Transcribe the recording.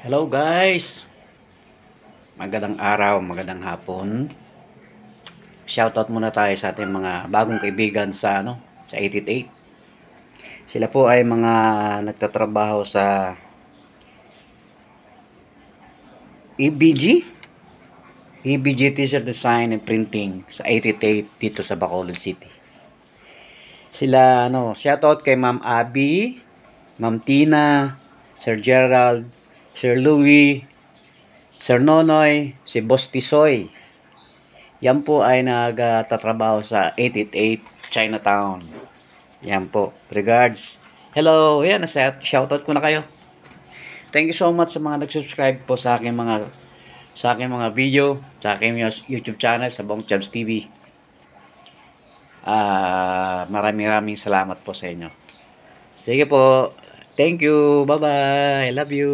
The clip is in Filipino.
Hello guys! Magandang araw, magandang hapon. Shoutout muna tayo sa ating mga bagong kaibigan sa 888. Sila po ay mga nagtatrabaho sa EBG T-shirt Design and Printing sa 888 dito sa Bacolod City. Sila shoutout kay Ma'am Abby, Ma'am Tina, Sir Gerald, Sir Louie, Sir Nonoy, si Boss Tisoy. Yan po ay nagtatrabaho sa 888 Chinatown. Yan po. Regards. Hello. Yan, shoutout ko na kayo. Thank you so much sa mga nag-subscribe po sa aking mga video, sa aking YouTube channel, sa Bong Chabs TV. Maraming salamat po sa inyo. Sige po. Thank you. Bye-bye. Love you.